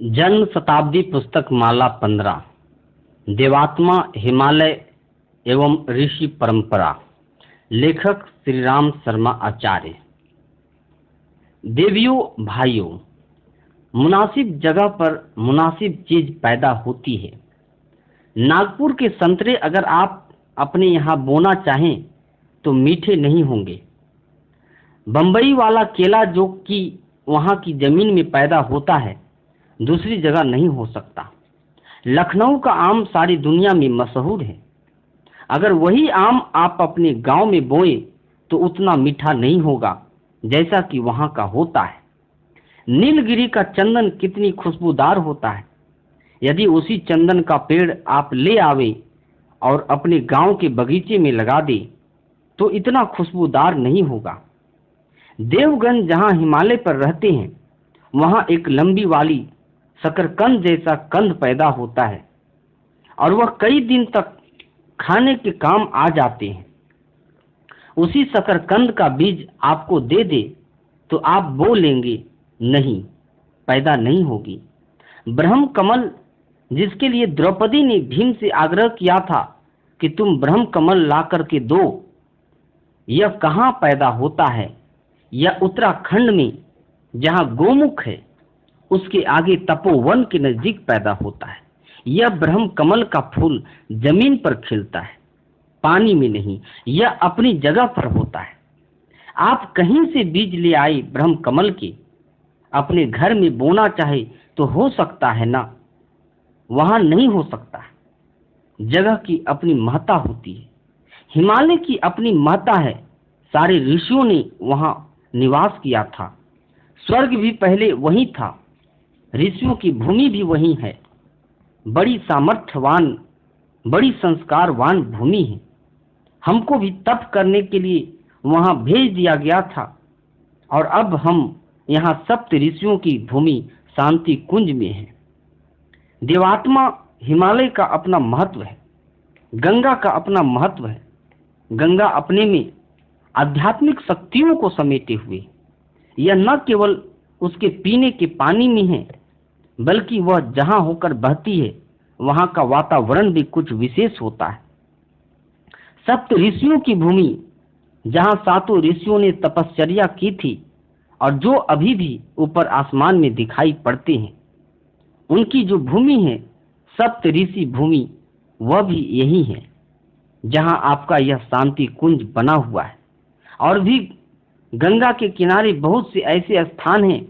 जन्म शताब्दी पुस्तक माला 15 देवात्मा हिमालय एवं ऋषि परंपरा। लेखक श्री राम शर्मा आचार्य। देवियों भाइयों, मुनासिब जगह पर मुनासिब चीज पैदा होती है। नागपुर के संतरे अगर आप अपने यहाँ बोना चाहें तो मीठे नहीं होंगे। बंबई वाला केला जो कि वहाँ की जमीन में पैदा होता है दूसरी जगह नहीं हो सकता। लखनऊ का आम सारी दुनिया में मशहूर है। अगर वही आम आप अपने गांव में बोए तो उतना मीठा नहीं होगा जैसा कि वहां का होता है। नीलगिरी का चंदन कितनी खुशबूदार होता है। यदि उसी चंदन का पेड़ आप ले आवे और अपने गांव के बगीचे में लगा दे तो इतना खुशबूदार नहीं होगा। देवगन जहां हिमालय पर रहते हैं वहां एक लंबी वाली शकरकंद जैसा कंद पैदा होता है और वह कई दिन तक खाने के काम आ जाते हैं। उसी शकरकंद का बीज आपको दे दे तो आप बो लेंगे, नहीं, पैदा नहीं होगी। ब्रह्म कमल जिसके लिए द्रौपदी ने भीम से आग्रह किया था कि तुम ब्रह्म कमल ला करके दो, यह कहाँ पैदा होता है? यह उत्तराखंड में जहाँ गोमुख है उसके आगे तपोवन के नजदीक पैदा होता है। यह ब्रह्म कमल का फूल जमीन पर खिलता है, पानी में नहीं। यह अपनी जगह पर होता है। आप कहीं से बीज ले आए ब्रह्म कमल के अपने घर में बोना चाहे तो हो सकता है ना? वहां नहीं हो सकता। जगह की अपनी महत्ता होती है। हिमालय की अपनी महत्ता है। सारे ऋषियों ने वहां निवास किया था। स्वर्ग भी पहले वही था। ऋषियों की भूमि भी वही है। बड़ी सामर्थ्यवान, बड़ी संस्कारवान भूमि है। हमको भी तप करने के लिए वहां भेज दिया गया था और अब हम यहाँ सप्त ऋषियों की भूमि शांति कुंज में है। देवात्मा हिमालय का अपना महत्व है। गंगा का अपना महत्व है। गंगा अपने में आध्यात्मिक शक्तियों को समेटे हुए, यह न केवल उसके पीने के पानी में है बल्कि वह जहां होकर बहती है वहां का वातावरण भी कुछ विशेष होता है। सप्त ऋषियों की भूमि जहां सातों ऋषियों ने तपश्चर्या की थी और जो अभी भी ऊपर आसमान में दिखाई पड़ते हैं, उनकी जो भूमि है सप्त ऋषि भूमि, वह भी यही है जहां आपका यह शांति कुंज बना हुआ है। और भी गंगा के किनारे बहुत से ऐसे स्थान हैं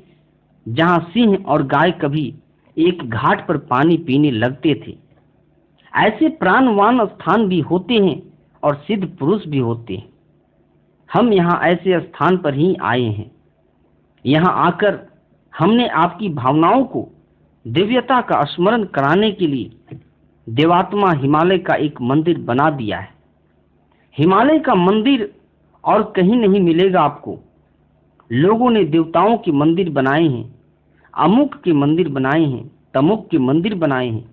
जहां सिंह और गाय कभी एक घाट पर पानी पीने लगते थे। ऐसे प्राणवान स्थान भी होते हैं और सिद्ध पुरुष भी होते हैं। हम यहाँ ऐसे स्थान पर ही आए हैं। यहाँ आकर हमने आपकी भावनाओं को दिव्यता का स्मरण कराने के लिए देवात्मा हिमालय का एक मंदिर बना दिया है। हिमालय का मंदिर और कहीं नहीं मिलेगा आपको। लोगों ने देवताओं के मंदिर बनाए हैं, अमुक के मंदिर बनाए हैं, तमुक के मंदिर बनाए हैं,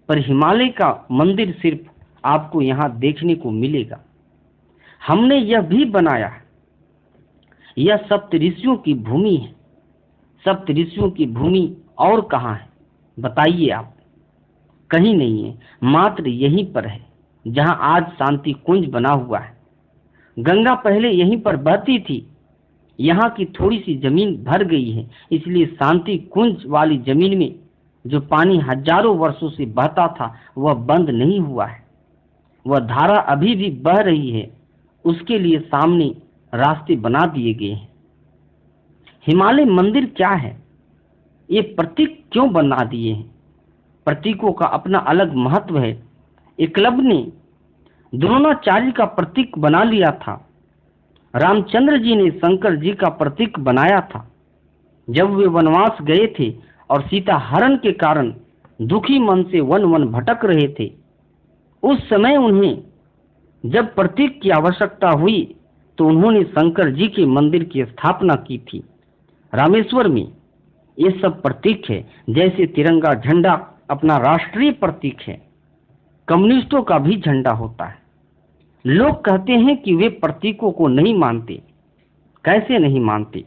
पर हिमालय का मंदिर सिर्फ आपको यहाँ देखने को मिलेगा। हमने यह भी बनाया है। यह सप्त ऋषियों की भूमि है। सप्त ऋषियों की भूमि और कहाँ है बताइए आप? कहीं नहीं है, मात्र यहीं पर है जहाँ आज शांति कुंज बना हुआ है। गंगा पहले यहीं पर बहती थी। यहाँ की थोड़ी सी जमीन भर गई है, इसलिए शांति कुंज वाली जमीन में जो पानी हजारों वर्षों से बहता था वह बंद नहीं हुआ है। वह धारा अभी भी बह रही है। उसके लिए सामने रास्ते बना दिए गए हैं। हिमालय मंदिर क्या है? ये प्रतीक क्यों बना दिए हैं? प्रतीकों का अपना अलग महत्व है। एकलव्य ने द्रोणाचार्य का प्रतीक बना लिया था। रामचंद्र जी ने शंकर जी का प्रतीक बनाया था। जब वे वनवास गए थे और सीता हरण के कारण दुखी मन से वन वन भटक रहे थे, उस समय उन्हें जब प्रतीक की आवश्यकता हुई तो उन्होंने शंकर जी के मंदिर की स्थापना की थी रामेश्वर में। ये सब प्रतीक है। जैसे तिरंगा झंडा अपना राष्ट्रीय प्रतीक है, कम्युनिस्टों का भी झंडा होता है। लोग कहते हैं कि वे प्रतीकों को नहीं मानते। कैसे नहीं मानते?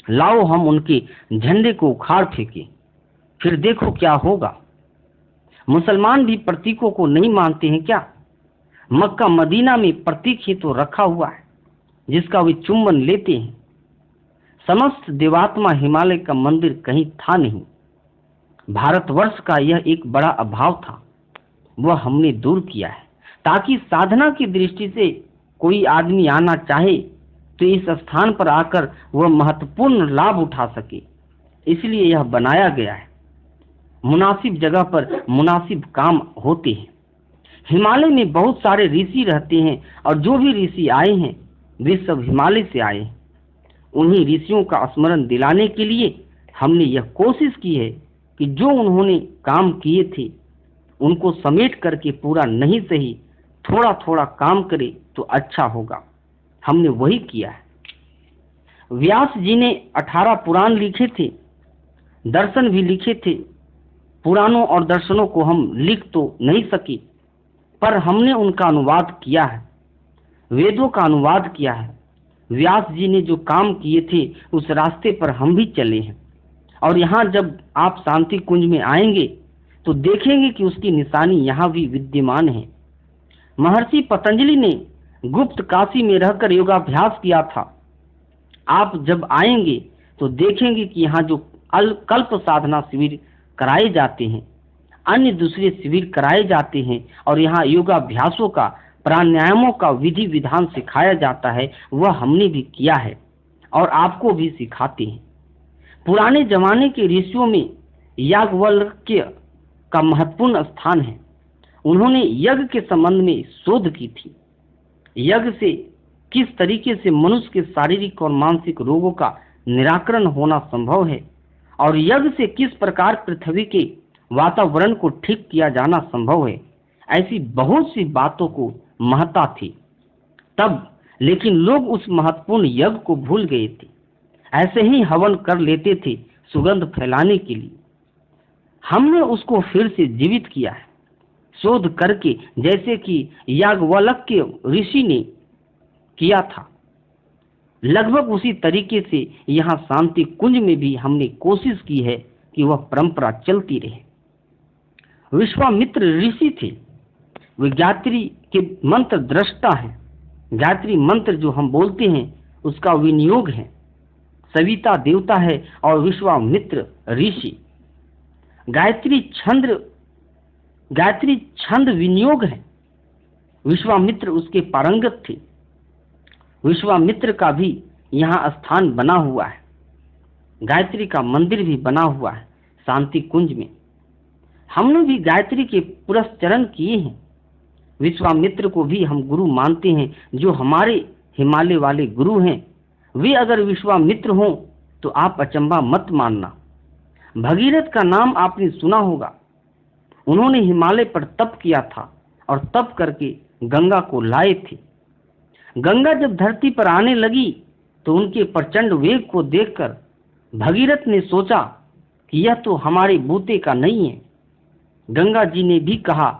लाओ हम उनके झंडे को उखाड़ फेंके। फिर देखो क्या होगा। मुसलमान भी प्रतीकों को नहीं मानते हैं क्या? मक्का मदीना में प्रतीक ही तो रखा हुआ है जिसका वे चुम्बन लेते हैं। समस्त देवात्मा हिमालय का मंदिर कहीं था नहीं। भारतवर्ष का यह एक बड़ा अभाव था, वह हमने दूर किया है ताकि साधना की दृष्टि से कोई आदमी आना चाहे तो इस स्थान पर आकर वह महत्वपूर्ण लाभ उठा सके, इसलिए यह बनाया गया है। मुनासिब जगह पर मुनासिब काम होते हैं। हिमालय में बहुत सारे ऋषि रहते हैं और जो भी ऋषि आए हैं वे सब हिमालय से आए हैं। उन्हीं ऋषियों का स्मरण दिलाने के लिए हमने यह कोशिश की है कि जो उन्होंने काम किए थे उनको समेट करके पूरा नहीं सही थोड़ा थोड़ा काम करे तो अच्छा होगा। हमने वही किया है। व्यास जी ने 18 पुराण लिखे थे, दर्शन भी लिखे थे। पुराणों और दर्शनों को हम लिख तो नहीं सके, पर हमने उनका अनुवाद किया है, वेदों का अनुवाद किया है। व्यास जी ने जो काम किए थे उस रास्ते पर हम भी चले हैं, और यहाँ जब आप शांति कुंज में आएंगे तो देखेंगे कि उसकी निशानी यहाँ भी विद्यमान है। महर्षि पतंजलि ने गुप्त काशी में रहकर योगाभ्यास किया था। आप जब आएंगे तो देखेंगे कि यहाँ जो कल्प साधना शिविर कराए जाते हैं, अन्य दूसरे शिविर कराए जाते हैं और यहाँ योगाभ्यासों का, प्राणायामों का विधि विधान सिखाया जाता है, वह हमने भी किया है और आपको भी सिखाते हैं। पुराने जमाने के ऋषियों में याज्ञवल्क्य का महत्वपूर्ण स्थान है। उन्होंने यज्ञ के संबंध में शोध की थी। यज्ञ से किस तरीके से मनुष्य के शारीरिक और मानसिक रोगों का निराकरण होना संभव है और यज्ञ से किस प्रकार पृथ्वी के वातावरण को ठीक किया जाना संभव है, ऐसी बहुत सी बातों को महत्ता थी तब, लेकिन लोग उस महत्वपूर्ण यज्ञ को भूल गए थे। ऐसे ही हवन कर लेते थे सुगंध फैलाने के लिए। हमने उसको फिर से जीवित किया है शोध करके, जैसे कि याज्ञवल्क्य ऋषि ने किया था। लगभग उसी तरीके से यहाँ शांति कुंज में भी हमने कोशिश की है कि वह परंपरा चलती रहे। विश्वामित्र ऋषि थे, वे गायत्री के मंत्र दृष्टा हैं। गायत्री मंत्र जो हम बोलते हैं उसका विनियोग है। सविता देवता है और विश्वामित्र ऋषि। गायत्री छंद विनियोग है। विश्वामित्र उसके पारंगत थे। विश्वामित्र का भी यहाँ स्थान बना हुआ है। गायत्री का मंदिर भी बना हुआ है शांति कुंज में। हमने भी गायत्री के पुरस्चरण किए हैं। विश्वामित्र को भी हम गुरु मानते हैं, जो हमारे हिमालय वाले गुरु हैं। वे अगर विश्वामित्र हों तो आप अचंबा मत मानना। भगीरथ का नाम आपने सुना होगा। उन्होंने हिमालय पर तप किया था और तप करके गंगा को लाए थे। गंगा जब धरती पर आने लगी तो उनके प्रचंड वेग को देखकर भगीरथ ने सोचा कि यह तो हमारे बूते का नहीं है। गंगा जी ने भी कहा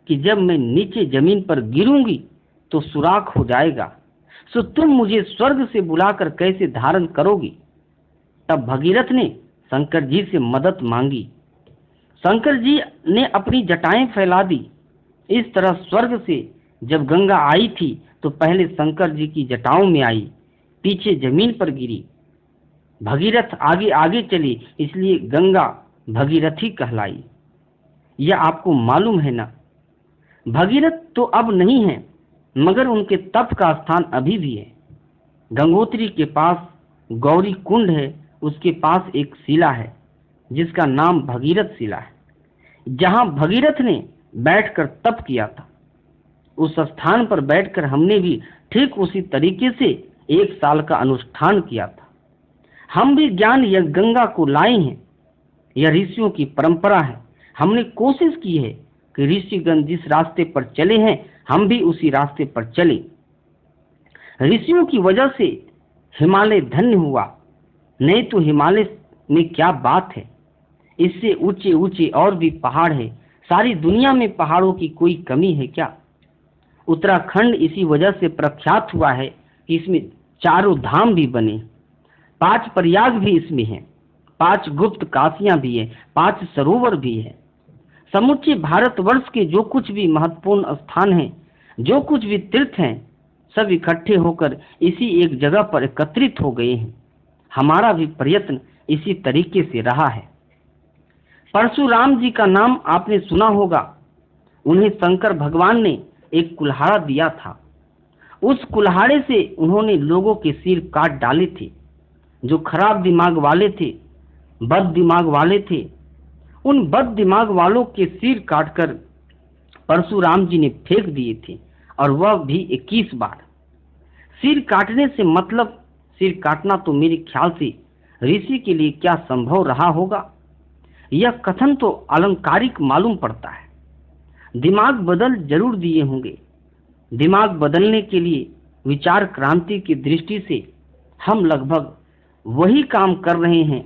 कि जब मैं नीचे जमीन पर गिरूंगी तो सुराख हो जाएगा, सो तुम मुझे स्वर्ग से बुलाकर कैसे धारण करोगी। तब भगीरथ ने शंकर जी से मदद मांगी। शंकर जी ने अपनी जटाएं फैला दी। इस तरह स्वर्ग से जब गंगा आई थी तो पहले शंकर जी की जटाओं में आई, पीछे जमीन पर गिरी। भगीरथ आगे आगे चले, इसलिए गंगा भगीरथी कहलाई। यह आपको मालूम है ना। भगीरथ तो अब नहीं है, मगर उनके तप का स्थान अभी भी है। गंगोत्री के पास गौरी कुंड है, उसके पास एक शिला है जिसका नाम भगीरथ शिला है, जहां भगीरथ ने बैठकर तप किया था। उस स्थान पर बैठकर हमने भी ठीक उसी तरीके से 1 साल का अनुष्ठान किया था। हम भी ज्ञान या गंगा को लाए हैं। यह ऋषियों की परंपरा है। हमने कोशिश की है कि ऋषिगण जिस रास्ते पर चले हैं हम भी उसी रास्ते पर चले। ऋषियों की वजह से हिमालय धन्य हुआ, नहीं तो हिमालय में क्या बात है। इससे ऊंचे ऊंचे और भी पहाड़ है। सारी दुनिया में पहाड़ों की कोई कमी है क्या। उत्तराखंड इसी वजह से प्रख्यात हुआ है कि इसमें 4 धाम भी बने। 5 प्रयाग भी इसमें हैं। 5 गुप्त काशियां भी है, 5 सरोवर भी है। समूचे भारतवर्ष के जो कुछ भी महत्वपूर्ण स्थान हैं, जो कुछ भी तीर्थ हैं, सब इकट्ठे होकर इसी एक जगह पर एकत्रित हो गए हैं। हमारा भी प्रयत्न इसी तरीके से रहा है। परशुराम जी का नाम आपने सुना होगा। उन्हें शंकर भगवान ने एक कुल्हाड़ा दिया था। उस कुल्हाड़े से उन्होंने लोगों के सिर काट डाले थे, जो खराब दिमाग वाले थे, बद दिमाग वाले थे। उन बद दिमाग वालों के सिर काटकर परशुराम जी ने फेंक दिए थे, और वह भी 21 बार। सिर काटने से मतलब, सिर काटना तो मेरे ख्याल से ऋषि के लिए क्या संभव रहा होगा। यह कथन तो अलंकारिक मालूम पड़ता है। दिमाग बदल जरूर दिए होंगे। दिमाग बदलने के लिए विचार क्रांति की दृष्टि से हम लगभग वही काम कर रहे हैं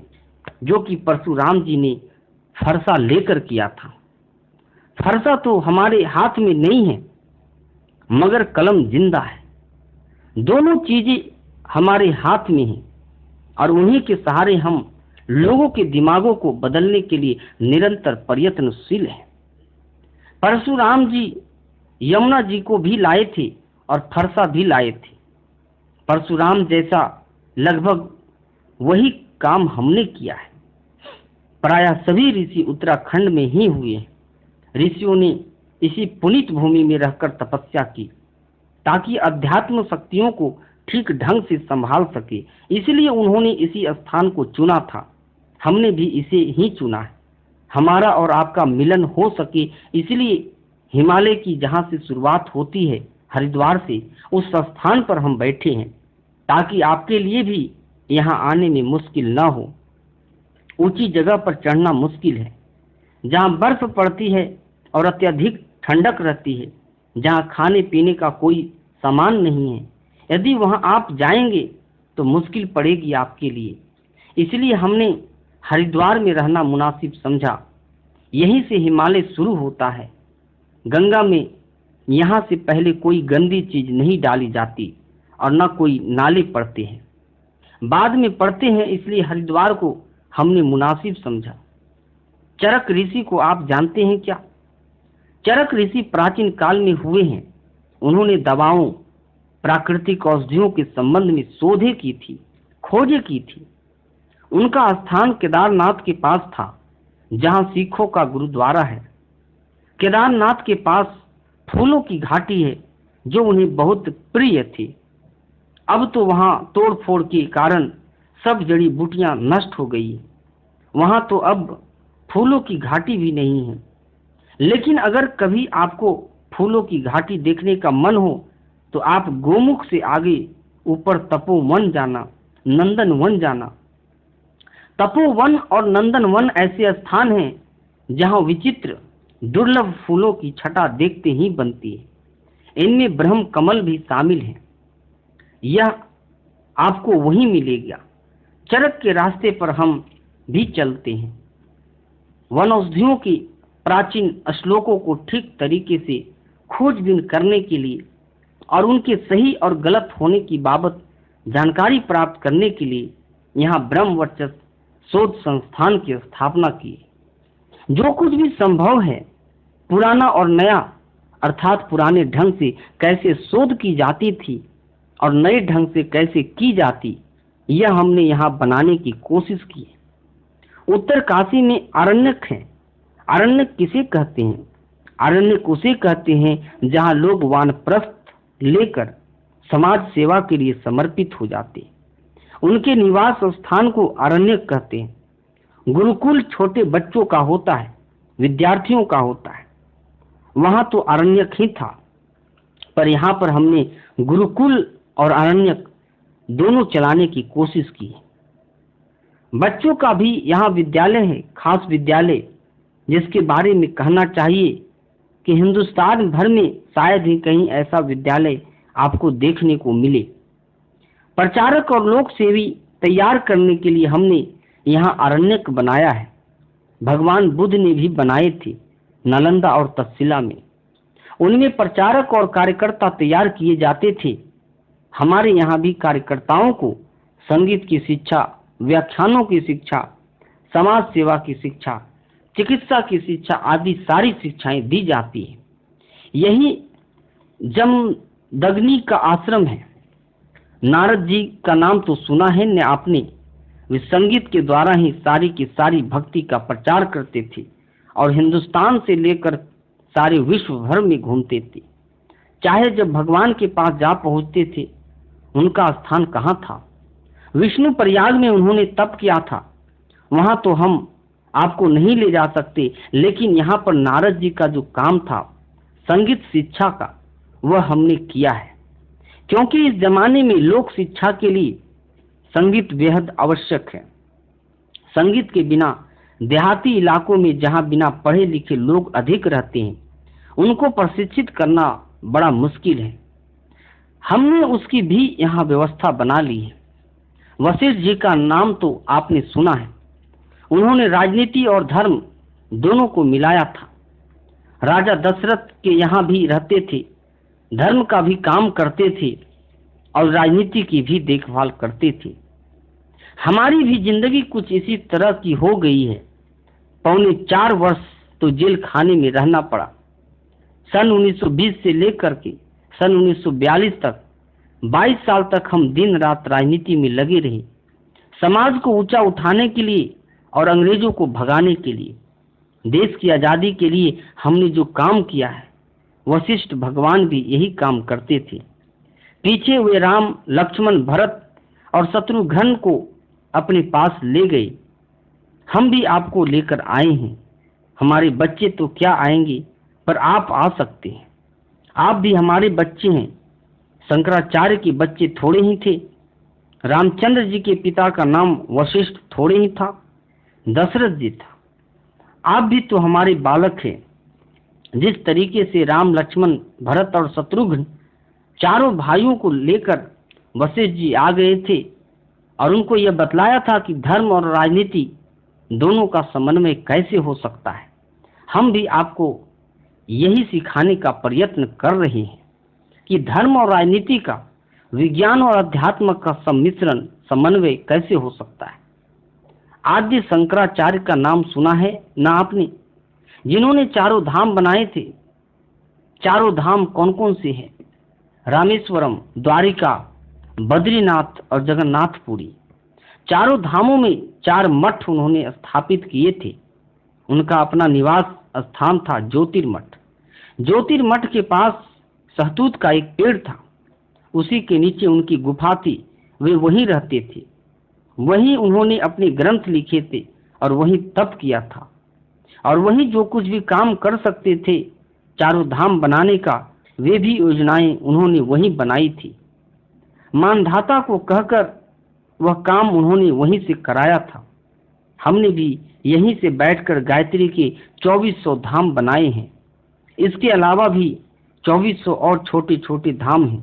जो कि परशुराम जी ने फरसा लेकर किया था। फरसा तो हमारे हाथ में नहीं है, मगर कलम जिंदा है। दोनों चीजें हमारे हाथ में हैं, और उन्हीं के सहारे हम लोगों के दिमागों को बदलने के लिए निरंतर प्रयत्नशील हैं। परशुराम जी यमुना जी को भी लाए थे और फरसा भी लाए थे। परशुराम जैसा लगभग वही काम हमने किया है। प्रायः सभी ऋषि उत्तराखंड में ही हुए हैं। ऋषियों ने इसी पुनीत भूमि में रहकर तपस्या की, ताकि अध्यात्म शक्तियों को ठीक ढंग से संभाल सके। इसलिए उन्होंने इसी स्थान को चुना था। हमने भी इसे ही चुना है। हमारा और आपका मिलन हो सके, इसलिए हिमालय की जहां से शुरुआत होती है, हरिद्वार से, उस स्थान पर हम बैठे हैं, ताकि आपके लिए भी यहाँ आने में मुश्किल न हो। ऊंची जगह पर चढ़ना मुश्किल है, जहाँ बर्फ पड़ती है और अत्यधिक ठंडक रहती है, जहाँ खाने पीने का कोई सामान नहीं है। यदि वहाँ आप जाएंगे तो मुश्किल पड़ेगी आपके लिए। इसलिए हमने हरिद्वार में रहना मुनासिब समझा। यहीं से हिमालय शुरू होता है। गंगा में यहाँ से पहले कोई गंदी चीज नहीं डाली जाती और न कोई नाले पड़ते हैं, बाद में पड़ते हैं। इसलिए हरिद्वार को हमने मुनासिब समझा। चरक ऋषि को आप जानते हैं क्या? चरक ऋषि प्राचीन काल में हुए हैं। उन्होंने दवाओं, प्राकृतिक औषधियों के संबंध में शोधें की थी, खोजें की थी। उनका स्थान केदारनाथ के पास था, जहां सिखों का गुरुद्वारा है। केदारनाथ के पास फूलों की घाटी है, जो उन्हें बहुत प्रिय थी। अब तो वहां तोड़फोड़ के कारण सब जड़ी बूटियां नष्ट हो गई। वहां तो अब फूलों की घाटी भी नहीं है। लेकिन अगर कभी आपको फूलों की घाटी देखने का मन हो, तो आप गोमुख से आगे ऊपर तपोवन जाना, नंदन वन जाना। तपोवन और नंदन वन ऐसे स्थान हैं जहां विचित्र दुर्लभ फूलों की छटा देखते ही बनती है। इनमें ब्रह्म कमल भी शामिल है। यह आपको वहीं मिलेगा। चरक के रास्ते पर हम भी चलते हैं। वनौषधियों की प्राचीन श्लोकों को ठीक तरीके से खोजबीन करने के लिए और उनके सही और गलत होने की बाबत जानकारी प्राप्त करने के लिए यहाँ ब्रह्म वर्चस्व शोध संस्थान की स्थापना की। जो कुछ भी संभव है, पुराना और नया, अर्थात पुराने ढंग से कैसे शोध की जाती थी और नए ढंग से कैसे की जाती, यह हमने यहाँ बनाने की कोशिश की। उत्तर काशी में आरण्यक है। आरण्यक किसे कहते हैं? आरण्यक उसे कहते हैं जहाँ लोग वानप्रस्थ लेकर समाज सेवा के लिए समर्पित हो जाते। उनके निवास स्थान को आरण्यक कहते हैं। गुरुकुल छोटे बच्चों का होता है, विद्यार्थियों का होता है। वहां तो आरण्यक ही था, पर यहाँ पर हमने गुरुकुल और आरण्यक दोनों चलाने की कोशिश की। बच्चों का भी यहाँ विद्यालय है, खास विद्यालय, जिसके बारे में कहना चाहिए कि हिंदुस्तान भर में शायद ही कहीं ऐसा विद्यालय आपको देखने को मिले। प्रचारक और लोक सेवी तैयार करने के लिए हमने यहाँ आरण्यक बनाया है। भगवान बुद्ध ने भी बनाए थे, नालंदा और तक्षशिला में। उनमें प्रचारक और कार्यकर्ता तैयार किए जाते थे। हमारे यहाँ भी कार्यकर्ताओं को संगीत की शिक्षा, व्याख्यानों की शिक्षा, समाज सेवा की शिक्षा, चिकित्सा की शिक्षा आदि सारी शिक्षाएं दी जाती है। यही जमदग्नि का आश्रम है। नारद जी का नाम तो सुना है न आपने। वे संगीत के द्वारा ही सारी की सारी भक्ति का प्रचार करते थे और हिंदुस्तान से लेकर सारे विश्व भर में घूमते थे। चाहे जब भगवान के पास जा पहुंचते थे, उनका स्थान कहाँ था? विष्णु प्रयाग में उन्होंने तप किया था, वहां तो हम आपको नहीं ले जा सकते, लेकिन यहाँ पर नारद जी का जो काम था संगीत शिक्षा का, वह हमने किया है। क्योंकि इस जमाने में लोक शिक्षा के लिए संगीत बेहद आवश्यक है। संगीत के बिना देहाती इलाकों में जहां बिना पढ़े लिखे लोग अधिक रहते हैं, उनको प्रशिक्षित करना बड़ा मुश्किल है। हमने उसकी भी यहाँ व्यवस्था बना ली है। वशिष्ठ जी का नाम तो आपने सुना है। उन्होंने राजनीति और धर्म दोनों को मिलाया था। राजा दशरथ के यहाँ भी रहते थे, धर्म का भी काम करते थे और राजनीति की भी देखभाल करते थे। हमारी भी जिंदगी कुछ इसी तरह की हो गई है। 4.25 वर्ष तो जेल खाने में रहना पड़ा। सन 1920 से लेकर के सन 1942 तक 22 साल तक हम दिन रात राजनीति में लगे रहे, समाज को ऊंचा उठाने के लिए और अंग्रेजों को भगाने के लिए। देश की आजादी के लिए हमने जो काम किया है, वशिष्ठ भगवान भी यही काम करते थे। पीछे वे राम, लक्ष्मण, भरत और शत्रुघ्न को अपने पास ले गए। हम भी आपको लेकर आए हैं। हमारे बच्चे तो क्या आएंगे, पर आप आ सकते हैं। आप भी हमारे बच्चे हैं। शंकराचार्य के बच्चे थोड़े ही थे। रामचंद्र जी के पिता का नाम वशिष्ठ थोड़े ही था, दशरथ जी था। आप भी तो हमारे बालक हैं। जिस तरीके से राम, लक्ष्मण, भरत और शत्रुघ्न चारों भाइयों को लेकर वशिष्ठ जी आ गए थे और उनको यह बतलाया था कि धर्म और राजनीति दोनों का समन्वय कैसे हो सकता है, हम भी आपको यही सिखाने का प्रयत्न कर रहे हैं कि धर्म और राजनीति का, विज्ञान और अध्यात्म का सम्मिश्रण, समन्वय कैसे हो सकता है। आद्य शंकराचार्य का नाम सुना है ना आपने, जिन्होंने चारों धाम बनाए थे। चारों धाम कौन कौन से हैं? रामेश्वरम, द्वारिका, बद्रीनाथ और जगन्नाथपुरी। चारों धामों में 4 मठ उन्होंने स्थापित किए थे। उनका अपना निवास स्थान था ज्योतिर्मठ। ज्योतिर्मठ के पास सहतूत का एक पेड़ था, उसी के नीचे उनकी गुफा थी। वे वहीं रहते थे, वहीं उन्होंने अपने ग्रंथ लिखे थे और वहीं तप किया था और वहीं जो कुछ भी काम कर सकते थे चारों धाम बनाने का, वे भी योजनाएं उन्होंने वहीं बनाई थी। मानधाता को कहकर वह काम उन्होंने वहीं से कराया था। हमने भी यहीं से बैठकर गायत्री के 2400 धाम बनाए हैं। इसके अलावा भी 2400 और छोटे छोटे धाम हैं।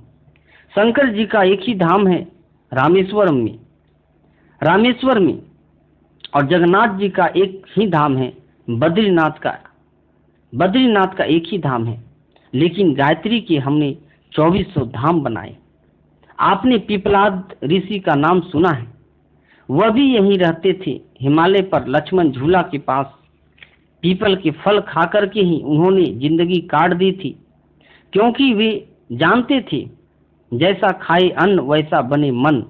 शंकर जी का एक ही धाम है रामेश्वर में, और जगन्नाथ जी का एक ही धाम है बद्रीनाथ का एक ही धाम है। लेकिन गायत्री के हमने 2400 धाम बनाए। आपने पिपलाद ऋषि का नाम सुना है, वह भी यहीं रहते थे हिमालय पर लक्ष्मण झूला के पास। पीपल के फल खाकर के ही उन्होंने जिंदगी काट दी थी, क्योंकि वे जानते थे जैसा खाए अन्न वैसा बने मन।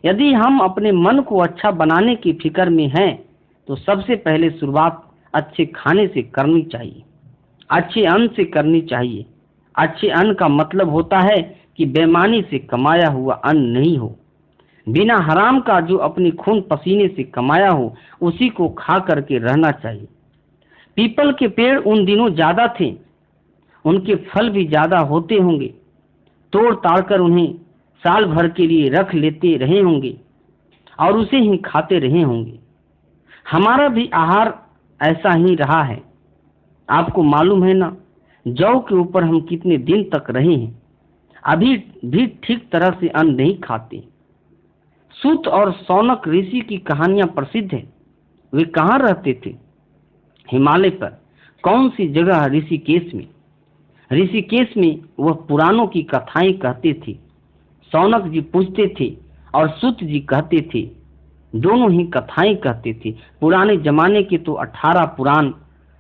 यदि हम अपने मन को अच्छा बनाने की फिक्र में हैं तो सबसे पहले शुरुआत अच्छे खाने से करनी चाहिए, अच्छे अन्न से करनी चाहिए। अच्छे अन्न का मतलब होता है कि बेईमानी से कमाया हुआ अन्न नहीं हो, बिना हराम का, जो अपने खून पसीने से कमाया हो उसी को खा करके रहना चाहिए। पीपल के पेड़ उन दिनों ज्यादा थे, उनके फल भी ज्यादा होते होंगे। तोड़ ताड़ कर उन्हें साल भर के लिए रख लेते रहे होंगे और उसे ही खाते रहे होंगे। हमारा भी आहार ऐसा ही रहा है। आपको मालूम है ना, जौ के ऊपर हम कितने दिन तक रहे हैं, अभी भी ठीक तरह से अन्न नहीं खाते। सूत और सौनक ऋषि की कहानियां प्रसिद्ध है। वे कहाँ रहते थे? हिमालय पर। कौन सी जगह? ऋषिकेश में। ऋषिकेश में वह पुराणों की कथाएं कहते थे। सौनक जी पूछते थे और सूत जी कहते थे, दोनों ही कथाएं कहते थे। पुराने जमाने के तो 18 पुराण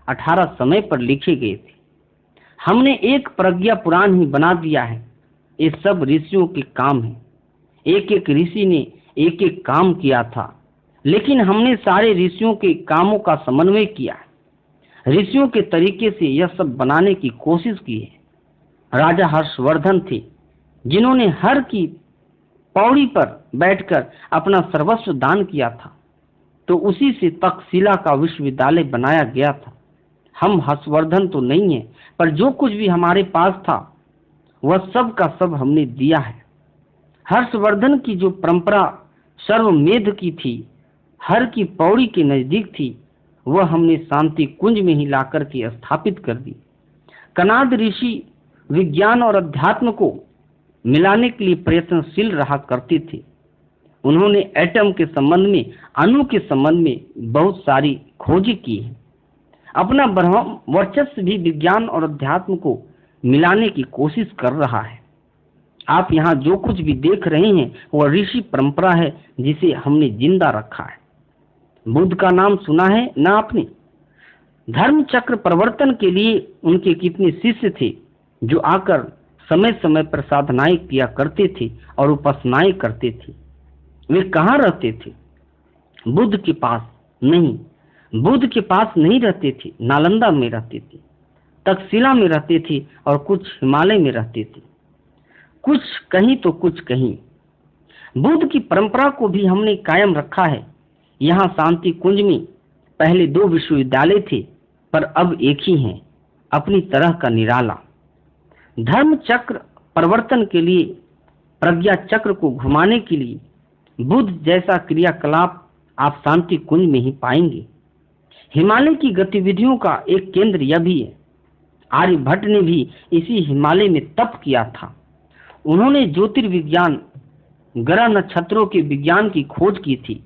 18 समय पर लिखे गए थे। हमने एक प्रज्ञा पुराण ही बना दिया है। ये सब ऋषियों के काम है। एक एक ऋषि ने एक एक काम किया था, लेकिन हमने सारे ऋषियों के कामों का समन्वय किया है। ऋषियों के तरीके से यह सब बनाने की कोशिश की है। राजा हर्षवर्धन थे, जिन्होंने हर की पौड़ी पर बैठकर अपना सर्वस्व दान किया था, तो उसी से तक्षशिला का विश्वविद्यालय बनाया गया था। हम हर्षवर्धन तो नहीं है, पर जो कुछ भी हमारे पास था वह सब का सब हमने दिया है। हर्षवर्धन की जो परंपरा सर्वमेध की थी, हर की पौड़ी के नजदीक थी, वह हमने शांति कुंज में ही लाकर के स्थापित कर दी। कनाद ऋषि विज्ञान और अध्यात्म को मिलाने के लिए प्रयत्नशील रहा करते थे। उन्होंने एटम के संबंध में, अणु के संबंध में बहुत सारी खोजें की हैं। अपना ब्रह्म वर्चस्व भी विज्ञान और अध्यात्म को मिलाने की कोशिश कर रहा है। आप यहाँ जो कुछ भी देख रहे हैं वह ऋषि परंपरा है, जिसे हमने जिंदा रखा है। बुद्ध का नाम सुना है ना आपने? धर्म चक्र प्रवर्तन के लिए उनके कितने शिष्य थे जो आकर समय समय पर साधनाएं किया करते थे और उपासनाएं करते थे। वे कहाँ रहते थे? बुद्ध के पास नहीं, बुद्ध के पास नहीं रहते थे, नालंदा में रहते थे, तक्षशिला में रहते थे और कुछ हिमालय में रहते थे। कुछ कहीं तो कुछ कहीं। बुद्ध की परंपरा को भी हमने कायम रखा है। यहाँ शांति कुंज में पहले 2 विश्वविद्यालय थे, पर अब एक ही हैं, अपनी तरह का निराला। धर्म चक्र परिवर्तन के लिए, प्रज्ञा चक्र को घुमाने के लिए बुद्ध जैसा क्रियाकलाप आप शांति कुंज में ही पाएंगे। हिमालय की गतिविधियों का एक केंद्र यह भी है। आर्यभट्ट ने भी इसी हिमालय में तप किया था। उन्होंने ज्योतिर्विज्ञान, ग्रह नक्षत्रों के विज्ञान की खोज की थी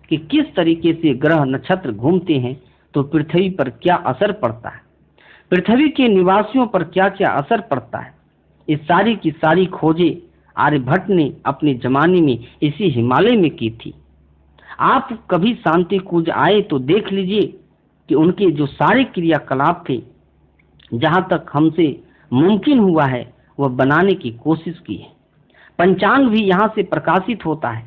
कि किस तरीके से ग्रह नक्षत्र घूमते हैं तो पृथ्वी पर क्या असर पड़ता है, पृथ्वी के निवासियों पर क्या क्या असर पड़ता है। इस सारी की सारी खोजें आर्यभट्ट ने अपने जमाने में इसी हिमालय में की थी। आप कभी शांति कुंज आए तो देख लीजिए कि उनके जो सारे क्रियाकलाप थे, जहां तक हमसे मुमकिन हुआ है वह बनाने की कोशिश की है। पंचांग भी यहाँ से प्रकाशित होता है।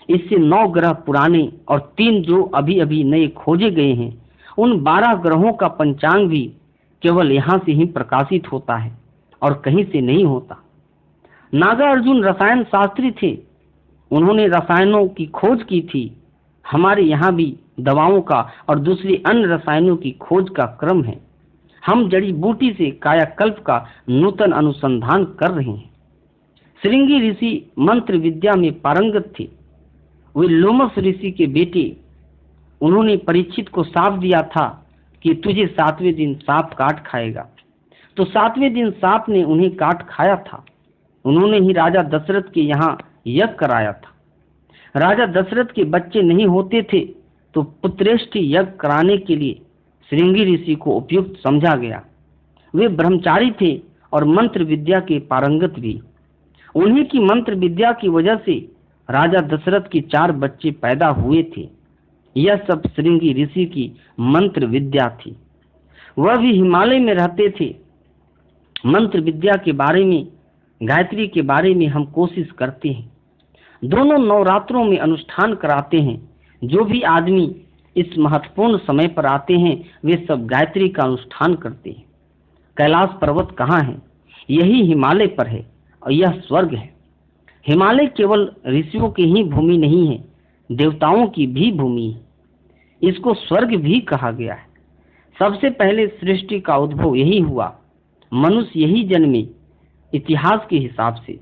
इससे 9 ग्रह पुराने और 3 जो अभी अभी नए खोजे गए हैं, उन 12 ग्रहों का पंचांग भी केवल यहाँ से ही प्रकाशित होता है और कहीं से नहीं होता। नागार्जुन रसायन शास्त्री थे, उन्होंने रसायनों की खोज की थी। हमारे यहाँ भी दवाओं का और दूसरी अन्य रसायनों की खोज का क्रम है। हम जड़ी बूटी से कायाकल्प का नूतन अनुसंधान कर रहे हैं। श्रृंगी ऋषि मंत्र विद्या में पारंगत थे। वे लोमस ऋषि के बेटे। उन्होंने परीक्षित को शाप दिया था कि तुझे 7वें दिन सांप काट खाएगा, तो 7वें दिन सांप ने उन्हें काट खाया था। उन्होंने ही राजा दशरथ के यहाँ यज्ञ कराया था। राजा दशरथ के बच्चे नहीं होते थे, तो पुत्रेष्टि यज्ञ कराने के लिए श्रृंगी ऋषि को उपयुक्त समझा गया। वे ब्रह्मचारी थे और मंत्र विद्या के पारंगत भी। उन्हीं की मंत्र विद्या की वजह से राजा दशरथ के 4 बच्चे पैदा हुए थे। यह सब श्रृंगी ऋषि की मंत्र विद्या थी। वह भी हिमालय में रहते थे। मंत्र विद्या के बारे में, गायत्री के बारे में हम कोशिश करते हैं। दोनों नवरात्रों में अनुष्ठान कराते हैं। जो भी आदमी इस महत्वपूर्ण समय पर आते हैं, वे सब गायत्री का अनुष्ठान करते हैं। कैलाश पर्वत कहाँ है? यही हिमालय पर है और यह स्वर्ग है। हिमालय केवल ऋषियों की ही भूमि नहीं है, देवताओं की भी भूमि है। इसको स्वर्ग भी कहा गया है। सबसे पहले सृष्टि का उद्भव यही हुआ, मनुष्य यही जन्मे। इतिहास के हिसाब से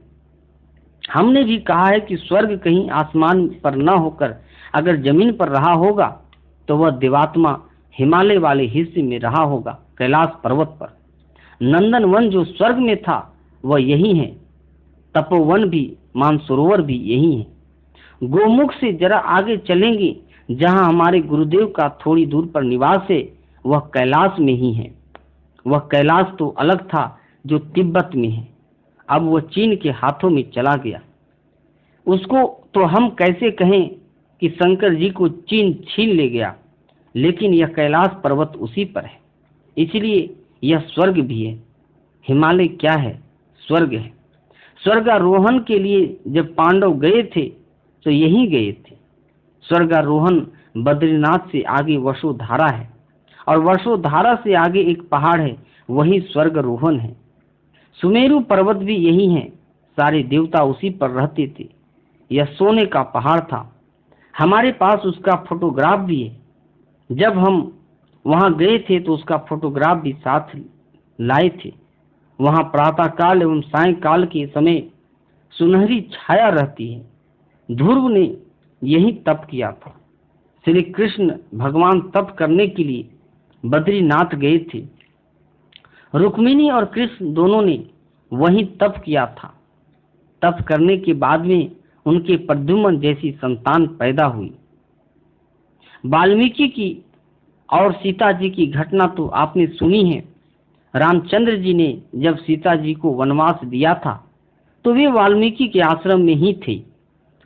हमने भी कहा है कि स्वर्ग कहीं आसमान पर न होकर अगर जमीन पर रहा होगा तो वह देवात्मा हिमालय वाले हिस्से में रहा होगा, कैलाश पर्वत पर। नंदनवन जो स्वर्ग में था वह यही है। तपोवन भी, मानसरोवर भी यही है। गोमुख से जरा आगे चलेंगे, जहां हमारे गुरुदेव का थोड़ी दूर पर निवास है, वह कैलाश में ही है। वह कैलाश तो अलग था जो तिब्बत में है, अब वह चीन के हाथों में चला गया। उसको तो हम कैसे कहें कि शंकर जी को चीन छीन ले गया, लेकिन यह कैलाश पर्वत उसी पर है, इसलिए यह स्वर्ग भी है। हिमालय क्या है? स्वर्ग है। स्वर्गारोहण के लिए जब पांडव गए थे तो यहीं गए थे। स्वर्गारोहण बद्रीनाथ से आगे वसुधारा है, और वसुधारा से आगे एक पहाड़ है, वही स्वर्गारोहण है। सुमेरु पर्वत भी यही है, सारे देवता उसी पर रहते थे। यह सोने का पहाड़ था। हमारे पास उसका फोटोग्राफ भी है। जब हम वहां गए थे तो उसका फोटोग्राफ भी साथ लाए थे। वहां प्रातःकाल एवं सायंकाल के समय सुनहरी छाया रहती है। ध्रुव ने यही तप किया था। श्री कृष्ण भगवान तप करने के लिए बद्रीनाथ गए थे। रुक्मिणी और कृष्ण दोनों ने वही तप किया था। तप करने के बाद में उनके प्रद्युम्न जैसी संतान पैदा हुई। वाल्मीकि की और सीता जी की घटना तो आपने सुनी है। रामचंद्र जी ने जब सीता जी को वनवास दिया था तो वे वाल्मीकि के आश्रम में ही थे,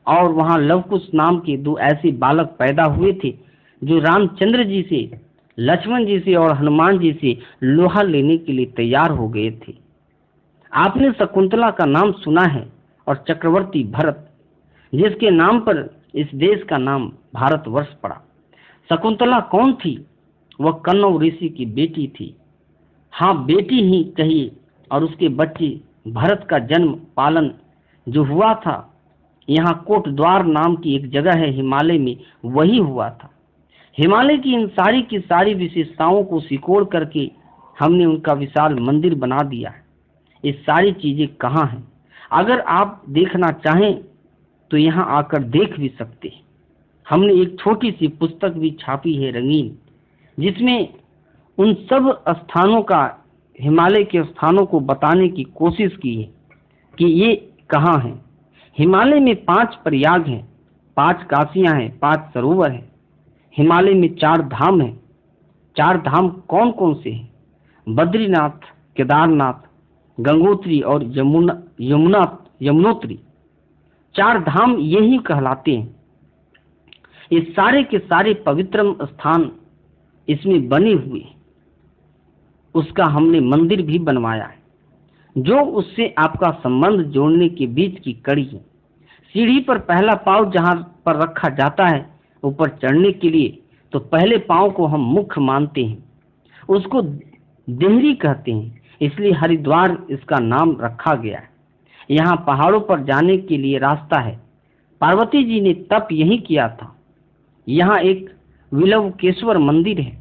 और वहां लवकुश नाम के दो ऐसे बालक पैदा हुए थे जो रामचंद्र जी से, लक्ष्मण जी से और हनुमान जी से लोहा लेने के लिए तैयार हो गए थे। आपने शकुंतला का नाम सुना है, और चक्रवर्ती भरत, जिसके नाम पर इस देश का नाम भारतवर्ष पड़ा। शकुंतला कौन थी? वह कण्व ऋषि की बेटी थी। हाँ, बेटी ही कहिए। और उसके बच्चे भरत का जन्म पालन जो हुआ था, यहाँ कोटद्वार नाम की एक जगह है हिमालय में, वही हुआ था। हिमालय की इन सारी की सारी विशेषताओं को सिकोड़ करके हमने उनका विशाल मंदिर बना दिया है। ये सारी चीजें कहाँ हैं? अगर आप देखना चाहें तो यहाँ आकर देख भी सकते हैं। हमने एक छोटी सी पुस्तक भी छापी है रंगीन, जिसमें उन सब स्थानों का, हिमालय के स्थानों को बताने की कोशिश की है कि ये कहाँ हैं। हिमालय में 5 प्रयाग हैं, 5 काशियां हैं, 5 सरोवर हैं। हिमालय में 4 धाम हैं। 4 धाम कौन कौन से हैं? बद्रीनाथ, केदारनाथ, गंगोत्री और यमुनोत्री। 4 धाम यही कहलाते हैं। ये सारे के सारे पवित्र स्थान इसमें बने हुए, उसका हमने मंदिर भी बनवाया है, जो उससे आपका संबंध जोड़ने के बीच की कड़ी है। सीढ़ी पर पहला पांव जहां पर रखा जाता है ऊपर चढ़ने के लिए, तो पहले पांव को हम मुख्य मानते हैं, उसको देहरी कहते हैं, इसलिए हरिद्वार इसका नाम रखा गया है। यहाँ पहाड़ों पर जाने के लिए रास्ता है। पार्वती जी ने तप यही किया था। यहाँ एक विलवकेश्वर मंदिर है,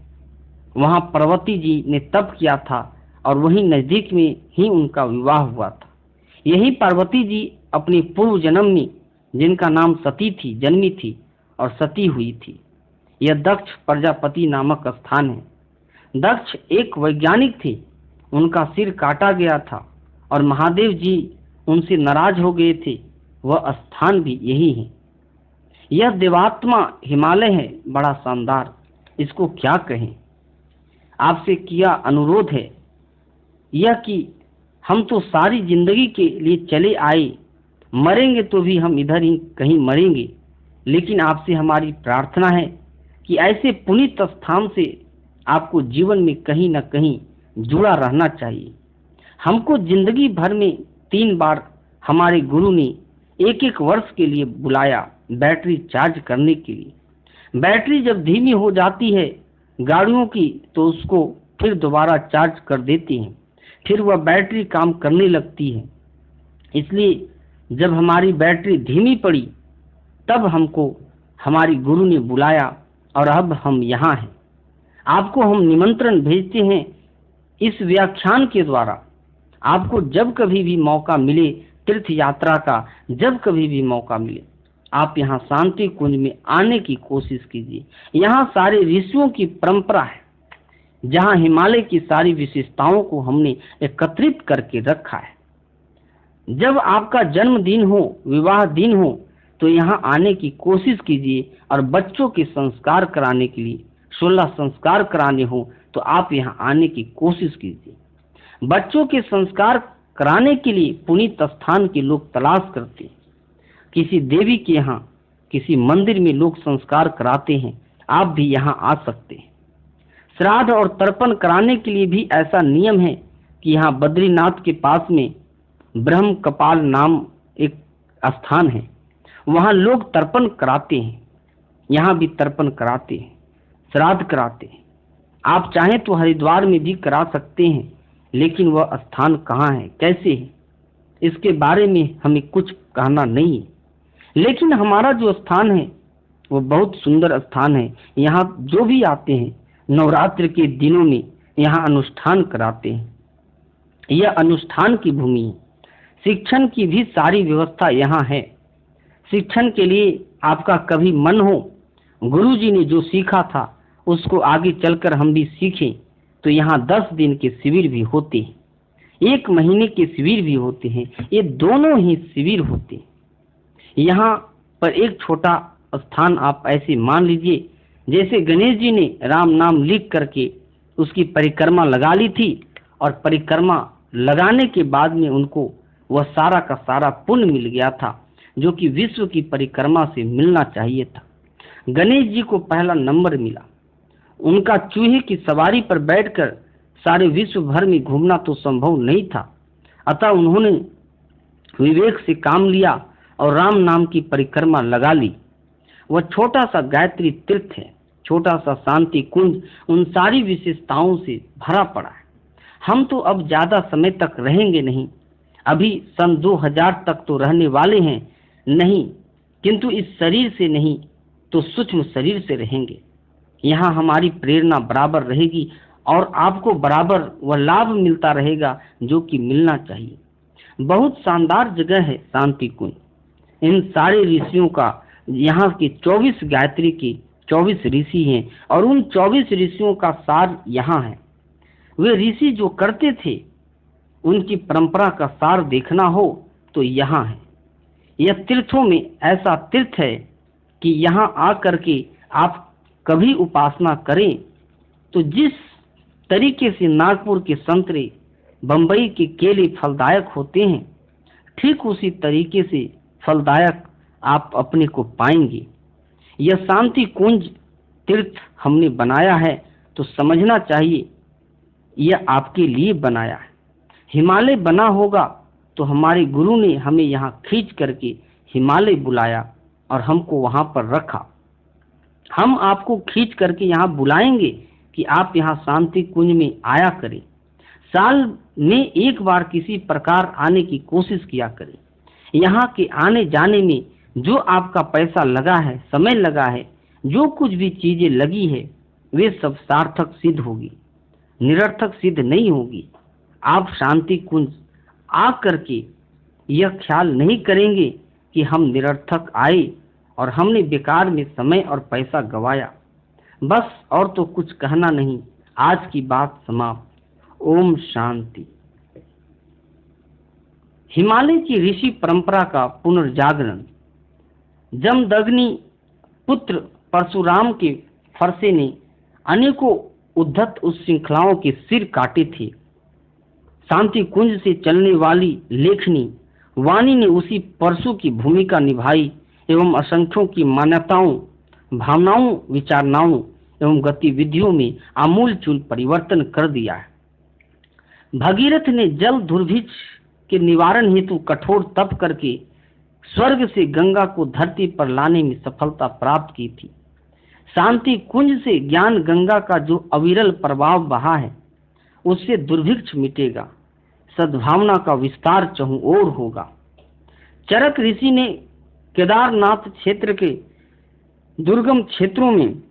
वहाँ पार्वती जी ने तप किया था, और वहीं नजदीक में ही उनका विवाह हुआ था। यही पार्वती जी अपने पूर्व जन्म में, जिनका नाम सती थी, जन्मी थी और सती हुई थी। यह दक्ष प्रजापति नामक स्थान है। दक्ष एक वैज्ञानिक थे, उनका सिर काटा गया था और महादेव जी उनसे नाराज हो गए थे। वह स्थान भी यही है। यह देवात्मा हिमालय है, बड़ा शानदार, इसको क्या कहें। आपसे किया अनुरोध है यह कि हम तो सारी जिंदगी के लिए चले आए, मरेंगे तो भी हम इधर ही कहीं मरेंगे, लेकिन आपसे हमारी प्रार्थना है कि ऐसे पुनीत स्थान से आपको जीवन में कहीं न कहीं जुड़ा रहना चाहिए। हमको जिंदगी भर में 3 बार हमारे गुरु ने 1-1 वर्ष के लिए बुलाया बैटरी चार्ज करने के लिए। बैटरी जब धीमी हो जाती है गाड़ियों की, तो उसको फिर दोबारा चार्ज कर देती हैं, फिर वह बैटरी काम करने लगती है। इसलिए जब हमारी बैटरी धीमी पड़ी, तब हमको हमारी गुरु ने बुलाया, और अब हम यहाँ हैं। आपको हम निमंत्रण भेजते हैं इस व्याख्यान के द्वारा। आपको जब कभी भी मौका मिले, तीर्थ यात्रा का जब कभी भी मौका मिले, आप यहाँ शांति कुंज में आने की कोशिश कीजिए। यहाँ सारे ऋषियों की परंपरा है, जहाँ हिमालय की सारी विशेषताओं को हमने एकत्रित करके रखा है। जब आपका जन्मदिन हो, विवाह दिन हो, तो यहाँ आने की कोशिश कीजिए। और बच्चों के संस्कार कराने के लिए 16 संस्कार कराने हो, तो आप यहाँ आने की कोशिश कीजिए। बच्चों के संस्कार कराने के लिए पुनीत स्थान के लोग तलाश करते हैं। किसी देवी के यहाँ किसी मंदिर में लोग संस्कार कराते हैं, आप भी यहाँ आ सकते हैं। श्राद्ध और तर्पण कराने के लिए भी ऐसा नियम है कि यहाँ बद्रीनाथ के पास में ब्रह्म कपाल नाम एक स्थान है, वहाँ लोग तर्पण कराते हैं। यहाँ भी तर्पण कराते हैं, श्राद्ध कराते हैं। आप चाहें तो हरिद्वार में भी करा सकते हैं, लेकिन वह स्थान कहाँ है, कैसे है, इसके बारे में हमें कुछ कहना नहीं है। लेकिन हमारा जो स्थान है वो बहुत सुंदर स्थान है। यहाँ जो भी आते हैं नवरात्र के दिनों में यहाँ अनुष्ठान कराते हैं। यह अनुष्ठान की भूमि है। शिक्षण की भी सारी व्यवस्था यहाँ है। शिक्षण के लिए आपका कभी मन हो, गुरुजी ने जो सीखा था उसको आगे चलकर हम भी सीखें, तो यहाँ 10 दिन के शिविर भी होते हैं, 1 महीने के शिविर भी होते हैं। ये दोनों ही शिविर होते हैं। यहाँ पर एक छोटा स्थान आप ऐसे मान लीजिए जैसे गणेश जी ने राम नाम लिख करके उसकी परिक्रमा लगा ली थी, और परिक्रमा लगाने के बाद में उनको वह सारा का सारा पुण्य मिल गया था जो कि विश्व की परिक्रमा से मिलना चाहिए था। गणेश जी को पहला नंबर मिला। उनका चूहे की सवारी पर बैठकर सारे विश्व भर में घूमना तो संभव नहीं था, अतः उन्होंने विवेक से काम लिया और राम नाम की परिक्रमा लगा ली। वह छोटा सा गायत्री तीर्थ है, छोटा सा शांति कुंज उन सारी विशेषताओं से भरा पड़ा है। हम तो अब ज्यादा समय तक रहेंगे नहीं, अभी सन 2000 तक तो रहने वाले हैं नहीं, किंतु इस शरीर से नहीं तो सूक्ष्म शरीर से रहेंगे। यहाँ हमारी प्रेरणा बराबर रहेगी और आपको बराबर वह लाभ मिलता रहेगा जो कि मिलना चाहिए। बहुत शानदार जगह है शांति कुंज। इन सारे ऋषियों का, यहाँ के 24 गायत्री के 24 ऋषि हैं और उन 24 ऋषियों का सार यहाँ है। वे ऋषि जो करते थे उनकी परंपरा का सार देखना हो तो यहाँ है। यह तीर्थों में ऐसा तीर्थ है कि यहाँ आकर के आप कभी उपासना करें तो जिस तरीके से नागपुर के संतरे, बंबई के केले फलदायक होते हैं, ठीक उसी तरीके से फलदायक आप अपने को पाएंगे। यह शांति कुंज तीर्थ हमने बनाया है तो समझना चाहिए यह आपके लिए बनाया है। हिमालय बना होगा तो हमारे गुरु ने हमें यहाँ खींच करके हिमालय बुलाया और हमको वहाँ पर रखा। हम आपको खींच करके यहाँ बुलाएंगे कि आप यहाँ शांति कुंज में आया करें। साल में एक बार किसी प्रकार आने की कोशिश किया करें। यहाँ के आने जाने में जो आपका पैसा लगा है, समय लगा है, जो कुछ भी चीजें लगी है, वे सब सार्थक सिद्ध होगी, निरर्थक सिद्ध नहीं होगी। आप शांति कुंज आ करके यह ख्याल नहीं करेंगे कि हम निरर्थक आए और हमने बेकार में समय और पैसा गवाया। बस और तो कुछ कहना नहीं। आज की बात समाप्त। ओम शांति। हिमालय की ऋषि परंपरा का पुनर्जागरण। जमदग्नि पुत्र परशुराम के फरसे ने अनेकों उद्धत उस श्रृंखलाओं के सिर काटे थे। शांति कुंज से चलने वाली लेखनी वाणी ने उसी परशु की भूमिका निभाई एवं असंख्यों की मान्यताओं, भावनाओं, विचारणाओं एवं गतिविधियों में आमूलचूल परिवर्तन कर दिया है। भगीरथ ने जल दुर्भिक्ष के निवारण हेतु कठोर तप करके स्वर्ग से गंगा को धरती पर लाने में सफलता प्राप्त की थी। शांति कुंज से ज्ञान गंगा का जो अविरल प्रवाह बहा है उससे दुर्भिक्ष मिटेगा, सद्भावना का विस्तार चहुं ओर होगा। चरक ऋषि ने केदारनाथ क्षेत्र के दुर्गम क्षेत्रों में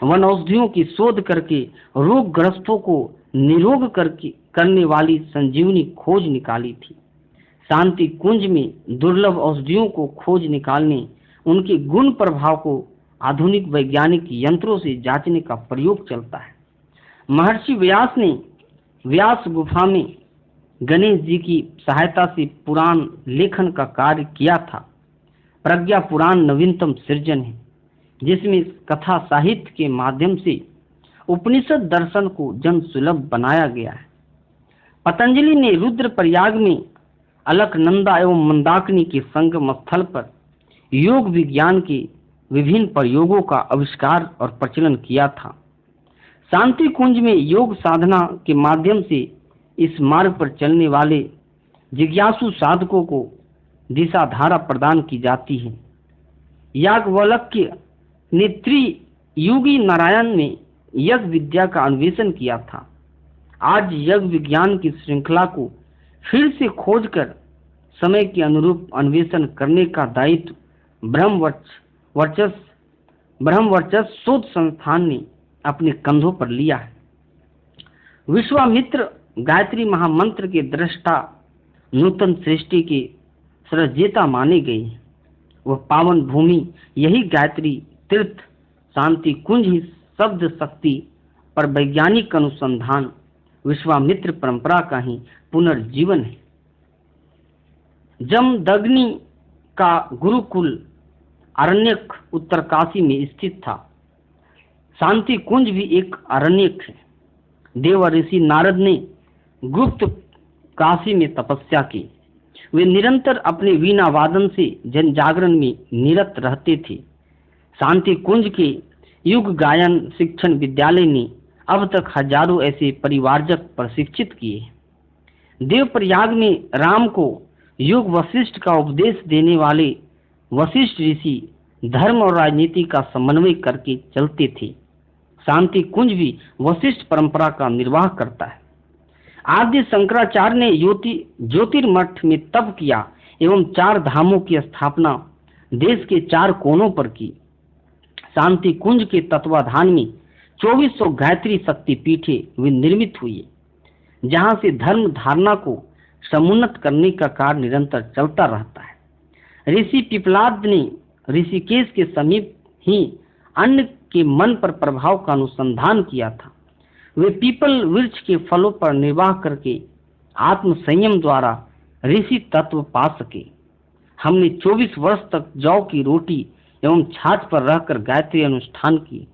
वनौषधियों की शोध करके रोगग्रस्तों को निरोग करने वाली संजीवनी खोज निकाली थी। शांति कुंज में दुर्लभ औषधियों को खोज निकालने, उनके गुण प्रभाव को आधुनिक वैज्ञानिक यंत्रों से जांचने का प्रयोग चलता है। महर्षि व्यास ने व्यास गुफा में गणेश जी की सहायता से पुराण लेखन का कार्य किया था। प्रज्ञा पुराण नवीनतम सृजन है जिसमें कथा साहित्य के माध्यम से उपनिषद दर्शन को जन सुलभ बनाया गया है। पतंजलि ने रुद्रप्रयाग में अलकनंदा एवं मंदाकिनी के संगम स्थल पर योग विज्ञान के विभिन्न प्रयोगों का आविष्कार और प्रचलन किया था। शांति कुंज में योग साधना के माध्यम से इस मार्ग पर चलने वाले जिज्ञासु साधकों को दिशा धारा प्रदान की जाती है। याज्ञवल्क्य ने त्रियुगी नारायण में यज्ञ विद्या का अन्वेषण किया था। आज यज्ञ विज्ञान की श्रृंखला को फिर से खोजकर समय के अनुरूप अन्वेषण करने का दायित्व ब्रह्मवर्चस्व शोध संस्थान ने अपने कंधों पर लिया है। विश्वामित्र गायत्री महामंत्र के दृष्टा, नूतन सृष्टि के सृजयिता माने गए हैं। वह पावन भूमि, यही गायत्री तीर्थ शांति कुंज ही शब्द शक्ति पर वैज्ञानिक अनुसंधान विश्वामित्र परंपरा का ही पुनर्जीवन है। जमदग्नि का गुरुकुल अरण्यक उत्तरकाशी में स्थित था। शांति कुंज भी एक अरण्यक है। देव ऋषि नारद ने गुप्त काशी में तपस्या की। वे निरंतर अपने वीणा वादन से जन जागरण में निरत रहते थे। शांति कुंज के युग गायन शिक्षण विद्यालय ने अब तक हजारों ऐसे परिवारजक प्रशिक्षित किए। देवप्रयाग में राम को योग वशिष्ठ का उपदेश देने वाले वशिष्ठ ऋषि धर्म और राजनीति का समन्वय करके चलते थे। शांति कुंज भी वशिष्ठ परंपरा का निर्वाह करता है। आद्य शंकराचार्य ने ज्योतिर्मठ में तप किया एवं 4 धामों की स्थापना देश के 4 कोनों पर की। शांति कुंज के तत्वाधान में 2400 गायत्री शक्ति पीठें निर्मित हुई, जहां से धर्म धारणा को समुन्नत करने का कार्य निरंतर चलता रहता है। ऋषि पिपलाद ने ऋषिकेश के समीप ही अन्य के मन पर प्रभाव का अनुसंधान किया था। वे पीपल वृक्ष के फलों पर निर्वाह करके आत्म संयम द्वारा ऋषि तत्व पा सके। हमने 24 वर्ष तक जौ की रोटी एवं छाछ पर रहकर गायत्री अनुष्ठान की।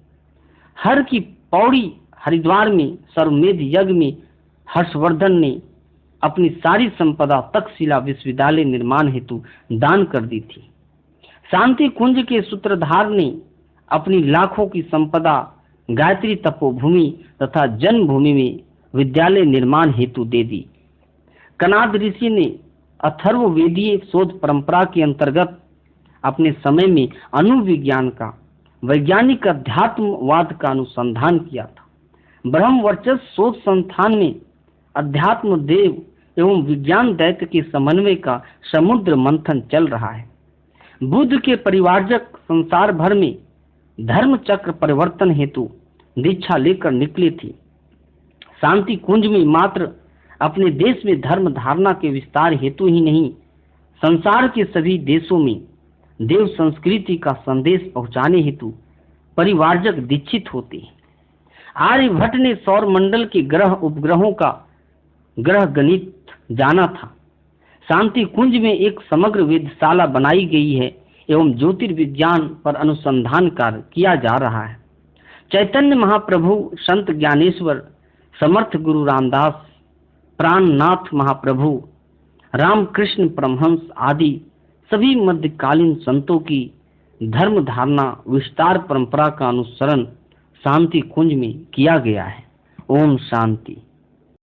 हर की पौड़ी हरिद्वार में सर्वमेध यज्ञ में हर्षवर्धन ने अपनी सारी संपदा तक्षशिला विश्वविद्यालय निर्माण हेतु दान कर दी थी। शांति कुंज के सूत्रधार ने अपनी लाखों की संपदा गायत्री तपोभूमि तथा जन्मभूमि में विद्यालय निर्माण हेतु दे दी। कनाद ऋषि ने अथर्ववेदीय शोध परंपरा के अंतर्गत अपने समय में अनुविज्ञान का वैज्ञानिक अध्यात्मवाद का अनुसंधान किया था। ब्रह्मवर्चस्व शोध संस्थान में अध्यात्म देव एवं विज्ञान दैत्य के समन्वय का समुद्र मंथन चल रहा है। बुद्ध के परिवारजक संसार भर में धर्म चक्र परिवर्तन हेतु दीक्षा लेकर निकले थे। शांति कुंज में मात्र अपने देश में धर्म धारणा के विस्तार हेतु ही नहीं, संसार के सभी देशों में देव संस्कृति का संदेश पहुंचाने हेतु परिवारजक दीक्षित होते हैं। आर्यभट्ट ने सौर मंडल के ग्रह उपग्रहों का ग्रह गणित जाना था। शांति कुंज में एक समग्र वेधशाला बनाई गई है एवं ज्योतिर्विज्ञान पर अनुसंधान कार्य किया जा रहा है। चैतन्य महाप्रभु, संत ज्ञानेश्वर, समर्थ गुरु रामदास, प्राणनाथ महाप्रभु, रामकृष्ण परमहंस आदि सभी मध्यकालीन संतों की धर्म धारणा विस्तार परंपरा का अनुसरण शांति कुंज में किया गया है। ओम शांति।